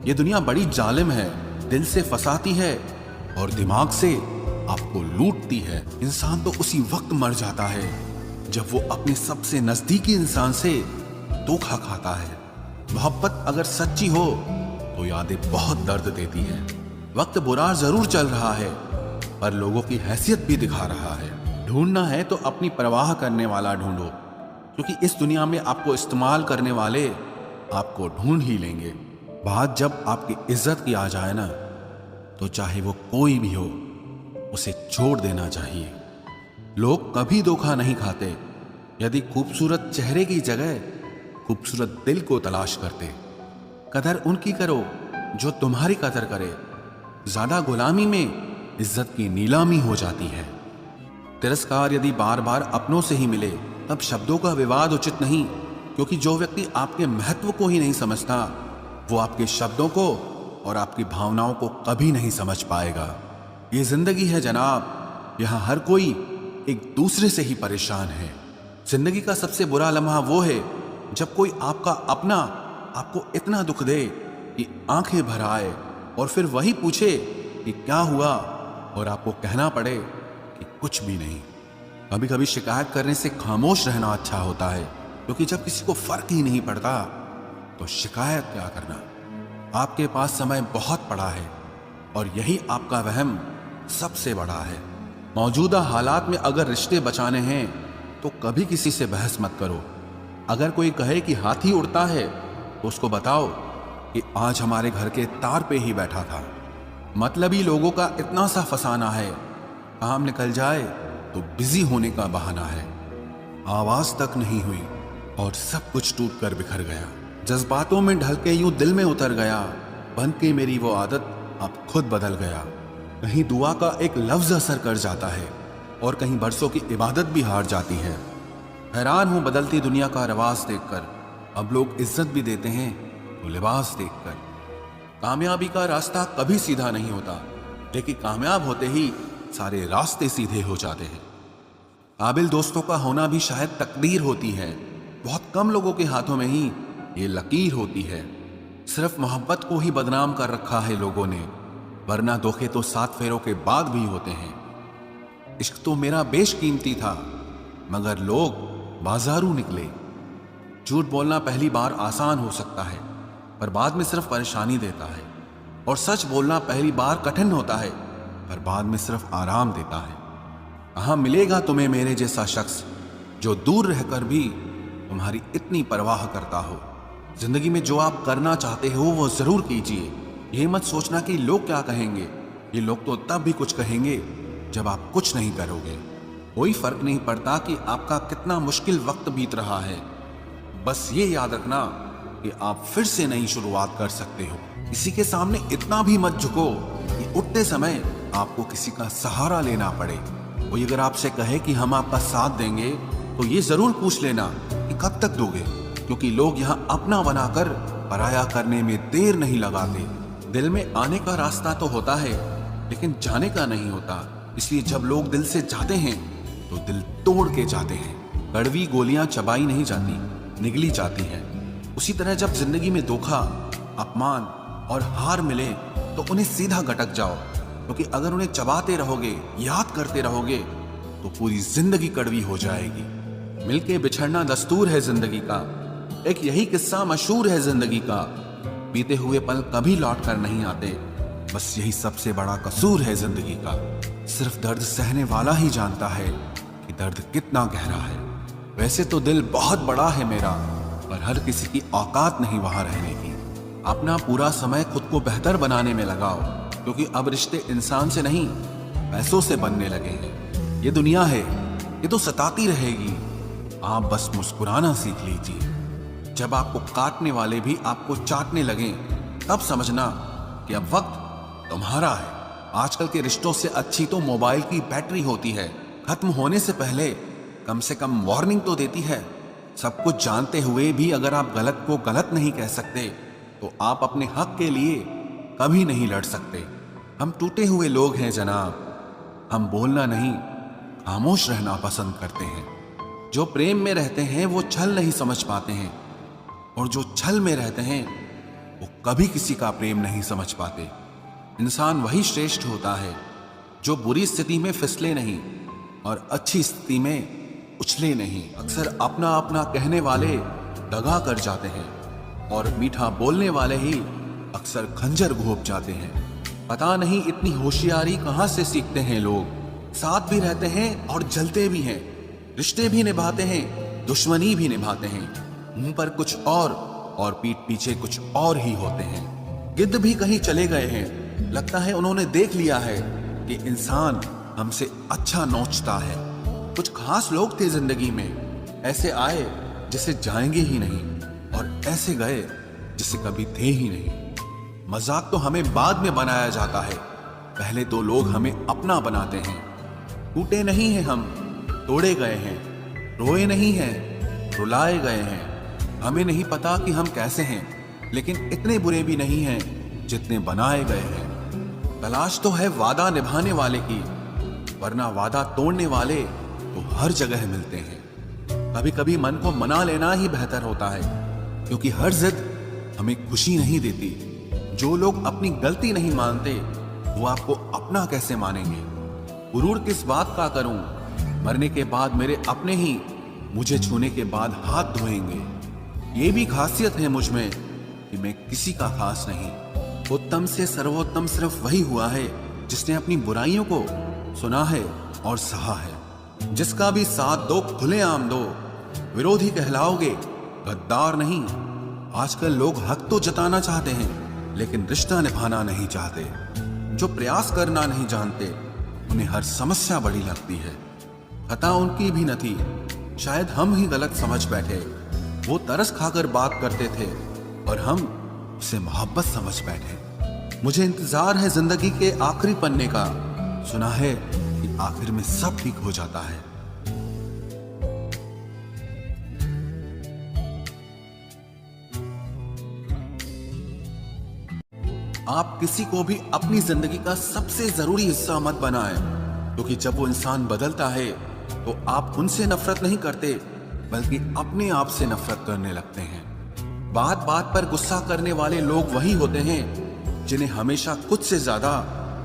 ये दुनिया बड़ी जालिम है, दिल से फंसाती है और दिमाग से आपको लूटती है। इंसान तो उसी वक्त मर जाता है जब वो अपने सबसे नजदीकी इंसान से धोखा खाता है। मोहब्बत अगर सच्ची हो तो यादें बहुत दर्द देती है। वक्त बुरा जरूर चल रहा है पर लोगों की हैसियत भी दिखा रहा है। ढूंढना है तो अपनी परवाह करने वाला ढूंढो, क्योंकि इस दुनिया में आपको इस्तेमाल करने वाले आपको ढूंढ ही लेंगे। बात जब आपकी इज्जत की आ जाए ना, तो चाहे वो कोई भी हो उसे छोड़ देना चाहिए। लोग कभी धोखा नहीं खाते यदि खूबसूरत चेहरे की जगह खूबसूरत दिल को तलाश करते। कदर उनकी करो जो तुम्हारी कदर करे। ज्यादा गुलामी में इज्जत की नीलामी हो जाती है। तिरस्कार यदि बार बार अपनों से ही मिले तब शब्दों का विवाद उचित नहीं, क्योंकि जो व्यक्ति आपके महत्व को ही नहीं समझता वो आपके शब्दों को और आपकी भावनाओं को कभी नहीं समझ पाएगा। ये जिंदगी है जनाब, यहाँ हर कोई एक दूसरे से ही परेशान है। जिंदगी का सबसे बुरा लम्हा वो है जब कोई आपका अपना आपको इतना दुख दे कि आंखें भर आए और फिर वही पूछे कि क्या हुआ और आपको कहना पड़े कि कुछ भी नहीं। कभी कभी शिकायत करने से खामोश रहना अच्छा होता है, क्योंकि जब किसी को फर्क ही नहीं पड़ता तो शिकायत क्या करना। आपके पास समय बहुत पड़ा है और यही आपका वहम सबसे बड़ा है। मौजूदा हालात में अगर रिश्ते बचाने हैं तो कभी किसी से बहस मत करो। अगर कोई कहे कि हाथी उड़ता है तो उसको बताओ कि आज हमारे घर के तार पे ही बैठा था। मतलबी लोगों का इतना सा फसाना है, काम निकल जाए तो बिजी होने का बहाना है। आवाज तक नहीं हुई और सब कुछ टूट कर बिखर गया। जज्बातों में ढल के यूं दिल में उतर गया, बन के मेरी वो आदत अब खुद बदल गया। कहीं दुआ का एक लफ्ज असर कर जाता है और कहीं बरसों की इबादत भी हार जाती है। हैरान हूं बदलती दुनिया का रवाज देखकर। अब लोग इज्जत भी देते हैं तो लिबास देखकर। कामयाबी का रास्ता कभी सीधा नहीं होता, लेकिन कामयाब होते ही सारे रास्ते सीधे हो जाते हैं। काबिल दोस्तों का होना भी शायद तकदीर होती है। बहुत कम लोगों के हाथों में ही ये लकीर होती है। सिर्फ मोहब्बत को ही बदनाम कर रखा है लोगों ने, वरना धोखे तो 7 फेरों के बाद भी होते हैं। इश्क तो मेरा बेशकीमती था मगर लोग बाजारू निकले। झूठ बोलना पहली बार आसान हो सकता है पर बाद में सिर्फ परेशानी देता है, और सच बोलना पहली बार कठिन होता है पर बाद में सिर्फ आराम देता है। कहाँ मिलेगा तुम्हें मेरे जैसा शख्स जो दूर रहकर भी तुम्हारी इतनी परवाह करता हो। जिंदगी में जो आप करना चाहते हो वो जरूर कीजिए। ये मत सोचना कि लोग क्या कहेंगे। ये लोग तो तब भी कुछ कहेंगे जब आप कुछ नहीं करोगे। कोई फर्क नहीं पड़ता कि आपका कितना मुश्किल वक्त बीत रहा है, बस ये याद रखना कि आप फिर से नई शुरुआत कर सकते हो। किसी के सामने इतना भी मत झुको कि उठते समय आपको किसी का सहारा लेना पड़े। कोई अगर आपसे कहे कि हम आपका साथ देंगे तो ये जरूर पूछ लेना कि कब तक दोगे, क्योंकि लोग यहाँ अपना बनाकर पराया करने में देर नहीं लगाते। दिल में आने का रास्ता तो होता है लेकिन जाने का नहीं होता, इसलिए जब लोग दिल से जाते हैं तो दिल तोड़ के जाते हैं। कड़वी गोलियां चबाई नहीं जाती, निगली जाती हैं। उसी तरह जब जिंदगी में धोखा, अपमान और हार मिले तो उन्हें सीधा गटक जाओ, क्योंकि अगर उन्हें चबाते रहोगे, याद करते रहोगे तो पूरी जिंदगी कड़वी हो जाएगी। मिलके बिछड़ना दस्तूर है जिंदगी का, एक यही किस्सा मशहूर है जिंदगी का। बीते हुए पल कभी लौट कर नहीं आते, बस यही सबसे बड़ा कसूर है जिंदगी का। सिर्फ दर्द सहने वाला ही जानता है कि दर्द कितना गहरा है। वैसे तो दिल बहुत बड़ा है मेरा, पर हर किसी की औकात नहीं वहां रहने की। अपना पूरा समय खुद को बेहतर बनाने में लगाओ, क्योंकि अब रिश्ते इंसान से नहीं पैसों से बनने लगे हैं। ये दुनिया है, ये तो सताती रहेगी। आप बस मुस्कुराना सीख लीजिए। जब आपको काटने वाले भी आपको चाटने लगे तब समझना कि अब वक्त तुम्हारा है। आजकल के रिश्तों से अच्छी तो मोबाइल की बैटरी होती है, खत्म होने से पहले कम से कम वार्निंग तो देती है। सब कुछ जानते हुए भी अगर आप गलत को गलत नहीं कह सकते तो आप अपने हक के लिए कभी नहीं लड़ सकते। हम टूटे हुए लोग हैं जनाब, हम बोलना नहीं खामोश रहना पसंद करते हैं। जो प्रेम में रहते हैं वो छल नहीं समझ पाते हैं, और जो छल में रहते हैं वो कभी किसी का प्रेम नहीं समझ पाते। इंसान वही श्रेष्ठ होता है जो बुरी स्थिति में फिसले नहीं और अच्छी स्थिति में उछले नहीं। अक्सर अपना अपना कहने वाले दगा कर जाते हैं और मीठा बोलने वाले ही अक्सर खंजर घोंप जाते हैं। पता नहीं इतनी होशियारी कहां से सीखते हैं लोग। साथ भी रहते हैं और जलते भी हैं, रिश्ते भी निभाते हैं, दुश्मनी भी निभाते हैं। मुंह पर कुछ और पीठ पीछे कुछ और ही होते हैं। गिद्ध भी कहीं चले गए हैं। लगता है उन्होंने देख लिया है कि इंसान हमसे अच्छा नोचता है। कुछ खास लोग थे जिंदगी में, ऐसे आए जिसे जाएंगे ही नहीं और ऐसे गए जिसे कभी थे ही नहीं। मजाक तो हमें बाद में बनाया जाता है, पहले तो लोग हमें अपना बनाते हैं। टूटे नहीं हैं हम, तोड़े गए हैं। रोए नहीं हैं, रुलाए गए हैं। हमें नहीं पता कि हम कैसे हैं, लेकिन इतने बुरे भी नहीं हैं जितने बनाए गए हैं। तलाश तो है वादा निभाने वाले की, वरना वादा तोड़ने वाले तो हर जगह मिलते हैं। कभी कभी मन को मना लेना ही बेहतर होता है, क्योंकि हर जिद हमें खुशी नहीं देती। जो लोग अपनी गलती नहीं मानते वो आपको अपना कैसे मानेंगे। गुरूर किस बात का करूं, मरने के बाद मेरे अपने ही मुझे छूने के बाद हाथ धोएंगे। ये भी खासियत है मुझ में कि मैं किसी का खास नहीं। उत्तम से सर्वोत्तम सिर्फ वही हुआ है जिसने अपनी बुराइयों को सुना है और सहा है। जिसका भी साथ दो खुलेआम दो, विरोधी कहलाओगे, गद्दार नहीं। आजकल लोग हक तो जताना चाहते हैं लेकिन रिश्ता निभाना नहीं चाहते। जो प्रयास करना नहीं जानते उन्हें हर समस्या बड़ी लगती है। खता उनकी भी न थी, शायद हम ही गलत समझ बैठे। वो तरस खाकर बात करते थे और हम उसे मोहब्बत समझ बैठे। मुझे इंतजार है जिंदगी के आखिरी पन्ने का। सुना है कि आखिर में सब ठीक हो जाता है। आप किसी को भी अपनी जिंदगी का सबसे जरूरी हिस्सा मत बनाएं, क्योंकि जब वो इंसान बदलता है तो आप उनसे नफरत नहीं करते बल्कि अपने आप से नफरत करने लगते हैं। बात बात पर गुस्सा करने वाले लोग वही होते हैं जिन्हें हमेशा खुद से ज्यादा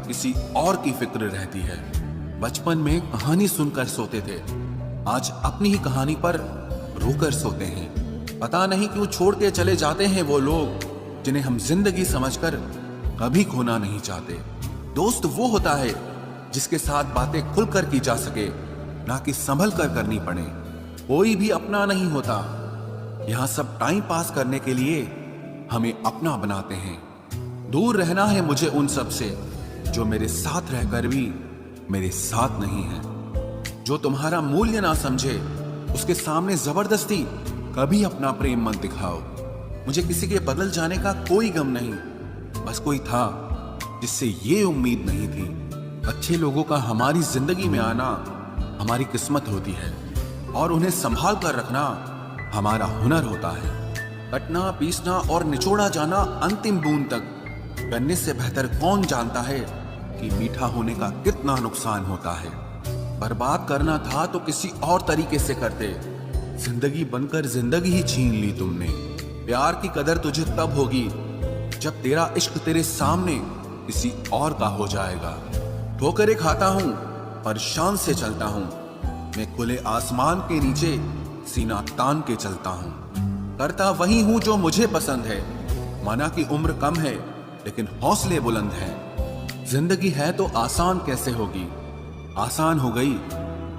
किसी और की फिक्र रहती है। बचपन में कहानी सुनकर सोते थे, आज अपनी ही कहानी पर रोकर सोते हैं। पता नहीं क्यों छोड़ के चले जाते हैं वो लोग जिन्हें हम जिंदगी समझकर कभी खोना नहीं चाहते। दोस्त वो होता है जिसके साथ बातें खुलकर की जा सके, ना कि संभल कर करनी पड़े। कोई भी अपना नहीं होता, यहां सब टाइम पास करने के लिए हमें अपना बनाते हैं। दूर रहना है मुझे उन सब से जो मेरे साथ रहकर भी मेरे साथ नहीं है। जो तुम्हारा मूल्य ना समझे उसके सामने जबरदस्ती कभी अपना प्रेम मत दिखाओ। मुझे किसी के बदल जाने का कोई गम नहीं, बस कोई था जिससे ये उम्मीद नहीं थी। अच्छे लोगों का हमारी जिंदगी में आना हमारी किस्मत होती है और उन्हें संभाल कर रखना हमारा हुनर होता है। कटना, पीसना और निचोड़ा जाना अंतिम बूंद तक करने से बेहतर कौन जानता है कि मीठा होने का कितना नुकसान होता है। बर्बाद करना था तो किसी और तरीके से करते। जिंदगी बनकर जिंदगी ही छीन ली तुमने। प्यार की कदर तुझे तब होगी जब तेरा इश्क तेरे सामने किसी और का हो जाएगा। ठोकरें खाता हूं पर शान से चलता हूं। मैं खुले आसमान के नीचे सीना तान के चलता हूं। करता वही हूं जो मुझे पसंद है। माना कि उम्र कम है लेकिन हौसले बुलंद हैं। जिंदगी है तो आसान कैसे होगी, आसान हो गई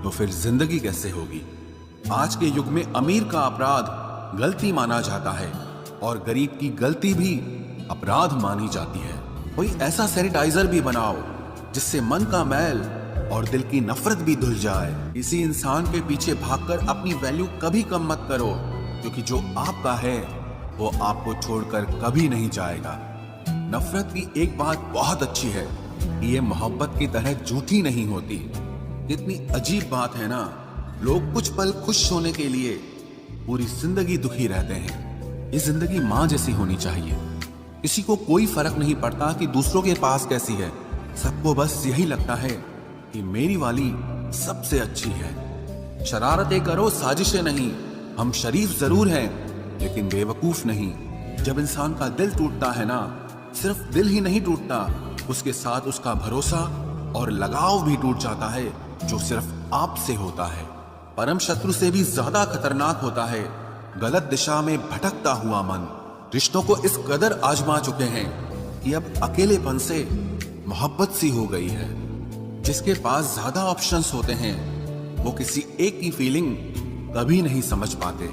तो फिर जिंदगी कैसे होगी। आज के युग में अमीर का अपराध गलती माना जाता है और गरीब की गलती भी अपराध मानी जाती है। कोई ऐसा सैनिटाइजर भी बनाओ जिससे मन का मैल और दिल की नफरत भी धुल जाए। इसी इंसान के पीछे भागकर अपनी वैल्यू कभी कम मत करो, क्योंकि जो आपका है वो आपको छोड़कर कभी नहीं जाएगा। नफरत की एक बात बहुत अच्छी है कि ये मोहब्बत की तरह झूठी नहीं होती। कितनी अजीब बात है ना, लोग कुछ पल खुश होने के लिए पूरी जिंदगी दुखी रहते हैं। ये जिंदगी माँ जैसी होनी चाहिए। किसी को कोई फर्क नहीं पड़ता कि दूसरों के पास कैसी है। सबको बस यही लगता है कि मेरी वाली सबसे अच्छी है। शरारतें करो, साजिशें नहीं। हम शरीफ जरूर हैं लेकिन बेवकूफ नहीं। जब इंसान का दिल टूटता है ना, सिर्फ दिल ही नहीं टूटता, उसके साथ उसका भरोसा और लगाव भी टूट जाता है, जो सिर्फ आपसे होता है। परम शत्रु से भी ज्यादा खतरनाक होता है गलत दिशा में भटकता हुआ मन। रिश्तों को इस कदर आजमा चुके हैं कि अब अकेलेपन से मोहब्बत सी हो गई है। जिसके पास ज्यादा ऑप्शंस होते हैं वो किसी एक की फीलिंग कभी नहीं समझ पाते।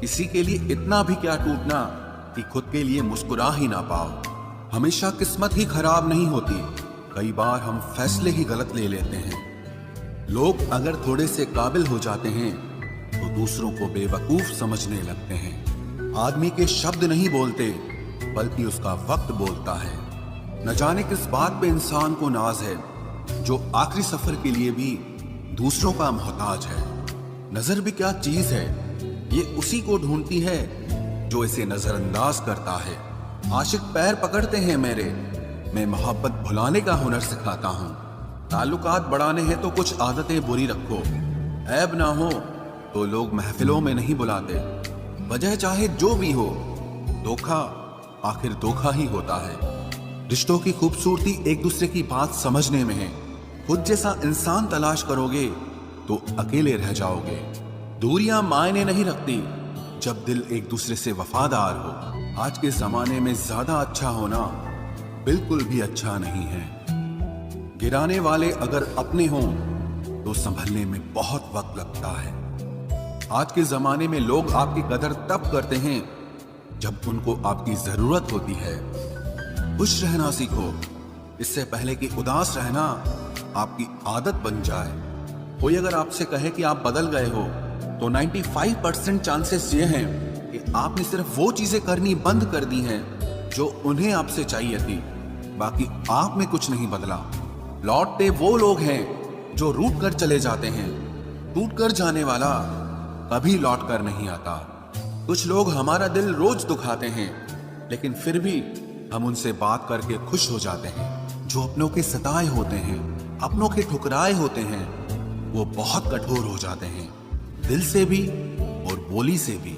किसी के लिए इतना भी क्या टूटना कि खुद के लिए मुस्कुरा ही ना पाओ। हमेशा किस्मत ही खराब नहीं होती, कई बार हम फैसले ही गलत ले लेते हैं। लोग अगर थोड़े से काबिल हो जाते हैं तो दूसरों को बेवकूफ समझने लगते हैं। आदमी के शब्द नहीं बोलते बल्कि उसका वक्त बोलता है। न जाने किस बात पे इंसान को नाज है, जो आखिरी सफर के लिए भी दूसरों का मोहताज है। नजर भी क्या चीज है, ये उसी को ढूंढती है जो इसे नजरअंदाज करता है। आशिक पैर पकड़ते हैं मेरे, मैं मोहब्बत भुलाने का हुनर सिखाता हूँ। ताल्लुकात बढ़ाने हैं तो कुछ आदतें बुरी रखो, ऐब ना हो तो लोग महफिलों में नहीं बुलाते। वजह चाहे जो भी हो, धोखा आखिर धोखा ही होता है। रिश्तों की खूबसूरती एक दूसरे की बात समझने में है। खुद जैसा इंसान तलाश करोगे तो अकेले रह जाओगे। दूरियां मायने नहीं रखती जब दिल एक दूसरे से वफादार हो। आज के जमाने में ज्यादा अच्छा होना बिल्कुल भी अच्छा नहीं है। गिराने वाले अगर अपने हों तो संभलने में बहुत वक्त लगता है। आज के जमाने में लोग आपकी कदर तब करते हैं जब उनको आपकी जरूरत होती है। खुश रहना सीखो, इससे पहले कि उदास रहना आपकी आदत बन जाए। कोई अगर आपसे कहे कि आप बदल गए हो तो 95% चांसेस ये हैं कि आपने सिर्फ वो चीजें करनी बंद कर दी हैं जो उन्हें आपसे चाहिए थी। बाकी आप में कुछ नहीं बदला। लौटते वो लोग हैं जो रूठ कर चले जाते हैं। टूट कर जाने वाला कभी लौट कर नहीं आता। कुछ लोग हमारा दिल रोज दुखाते हैं, लेकिन फिर भी हम उनसे बात करके खुश हो जाते हैं। जो अपनों के सताए होते हैं, अपनों के ठुकराए होते हैं, वो बहुत कठोर हो जाते हैं, दिल से भी और बोली से भी।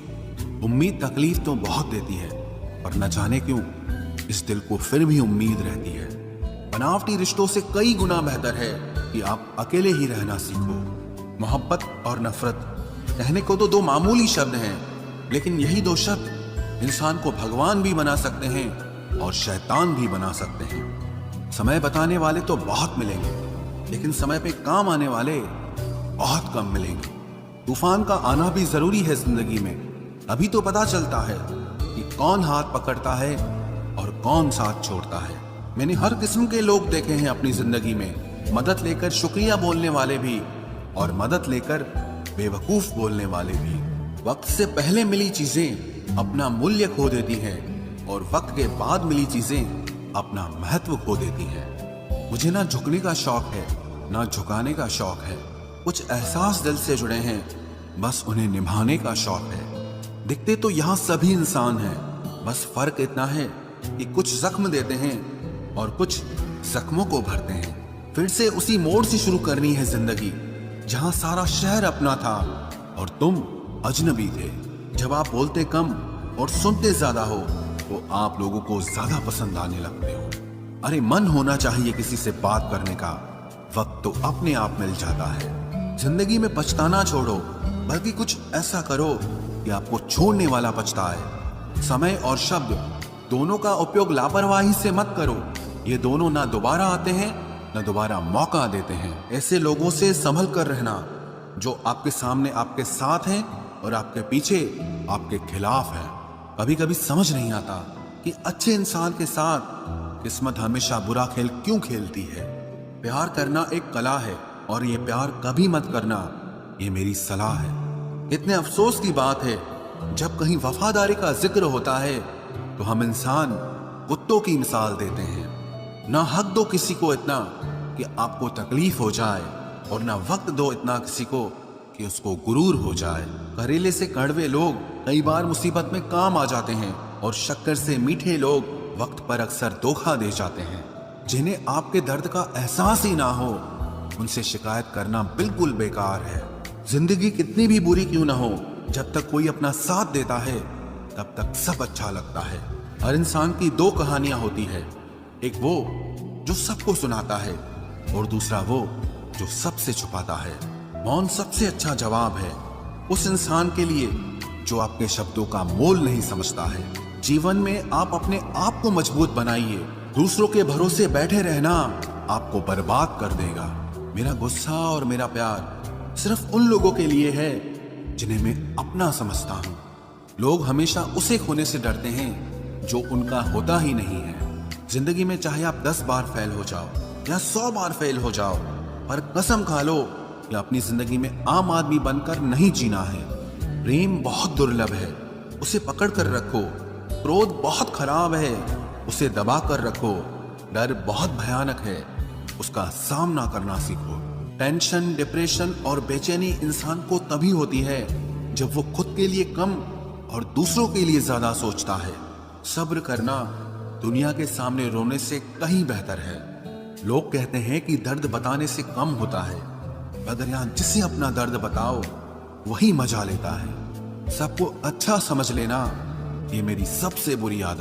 उम्मीद तकलीफ तो बहुत देती है, पर न जाने क्यों इस दिल को फिर भी उम्मीद रहती है। बनावटी रिश्तों से कई गुना बेहतर है कि आप अकेले ही रहना सीखो। मोहब्बत और नफरत कहने को तो दो मामूली शब्द हैं, लेकिन यही दो शब्द इंसान को भगवान भी बना सकते हैं और शैतान भी बना सकते हैं। समय बताने वाले तो बहुत मिलेंगे, लेकिन समय पे काम आने वाले बहुत कम मिलेंगे। तूफान का आना भी जरूरी है जिंदगी में, अभी तो पता चलता है कि कौन हाथ पकड़ता है और कौन साथ छोड़ता है। मैंने हर किस्म के लोग देखे हैं अपनी जिंदगी में, मदद लेकर शुक्रिया बोलने वाले भी और मदद लेकर बेवकूफ बोलने वाले भी। वक्त से पहले मिली चीजें अपना मूल्य खो देती हैं और वक्त के बाद मिली चीजें अपना महत्व खो देती हैं। मुझे ना झुकने का शौक है ना झुकाने का शौक है। कुछ एहसास दिल से जुड़े हैं, बस उन्हें निभाने का शौक है। दिखते तो यहाँ सभी इंसान हैं, बस फर्क इतना है कि कुछ जख्म देते हैं और कुछ जख्मों को भरते हैं। फिर से उसी मोड़ से शुरू करनी है जिंदगी जहां सारा शहर अपना था और तुम अजनबी थे। जब आप बोलते कम और सुनते ज्यादा हो तो आप लोगों को ज्यादा पसंद आने लगते हो। अरे मन होना चाहिए किसी से बात करने का, वक्त तो अपने आप मिल जाता है। जिंदगी में पछताना छोड़ो, बल्कि कुछ ऐसा करो कि आपको छोड़ने वाला पछताए। समय और शब्द दोनों का उपयोग लापरवाही से मत करो, ये दोनों ना दोबारा आते हैं न दोबारा मौका देते हैं। ऐसे लोगों से संभल कर रहना जो आपके सामने आपके साथ हैं और आपके पीछे आपके खिलाफ है। कभी कभी समझ नहीं आता कि अच्छे इंसान के साथ किस्मत हमेशा बुरा खेल क्यों खेलती है। प्यार करना एक कला है और ये प्यार कभी मत करना, ये मेरी सलाह है। इतने अफसोस की बात है जब कहीं वफादारी का जिक्र होता है तो हम इंसान कुत्तों की मिसाल देते हैं। ना हक दो किसी को इतना कि आपको तकलीफ हो जाए और ना वक्त दो इतना किसी को कि उसको गुरूर हो जाए। करेले से कड़वे लोग कई बार मुसीबत में काम आ जाते हैं और शक्कर से मीठे लोग वक्त पर अक्सर धोखा दे जाते हैं। जिन्हें आपके दर्द का एहसास ही ना हो उनसे शिकायत करना बिल्कुल बेकार है। जिंदगी कितनी भी बुरी क्यों ना हो, जब तक कोई अपना साथ देता है तब तक सब अच्छा लगता है। हर इंसान की दो कहानियां होती है, एक वो जो सबको सुनाता है और दूसरा वो जो सबसे छुपाता है। मौन सबसे अच्छा जवाब है उस इंसान के लिए जो आपके शब्दों का मोल नहीं समझता है। जीवन में आप अपने आप को मजबूत बनाइए, दूसरों के भरोसे बैठे रहना आपको बर्बाद कर देगा। मेरा गुस्सा और मेरा प्यार सिर्फ उन लोगों के लिए है जिन्हें मैं अपना समझता हूँ। लोग हमेशा उसे खोने से डरते हैं जो उनका होता ही नहीं है। जिंदगी में चाहे आप 10 बार फेल हो जाओ या 100 बार फेल हो जाओ, पर कसम खा लो कि अपनी जिंदगी में आम आदमी बनकर नहीं जीना है। प्रेम बहुत दुर्लभ है, उसे पकड़ कर रखो। क्रोध बहुत खराब है, उसे दबा कर रखो। डर बहुत भयानक है, उसका सामना करना सीखो। टेंशन, डिप्रेशन और बेचैनी इंसान को तभी होती है जब वो खुद के लिए कम और दूसरों के लिए ज्यादा सोचता है। सब्र करना दुनिया के सामने रोने से कहीं बेहतर है। लोग कहते हैं कि दर्द बताने से कम होता है, मगर यहाँ जिसे अपना दर्द बताओ वही मजा लेता है। सबको अच्छा समझ लेना ये मेरी सबसे बुरी आदत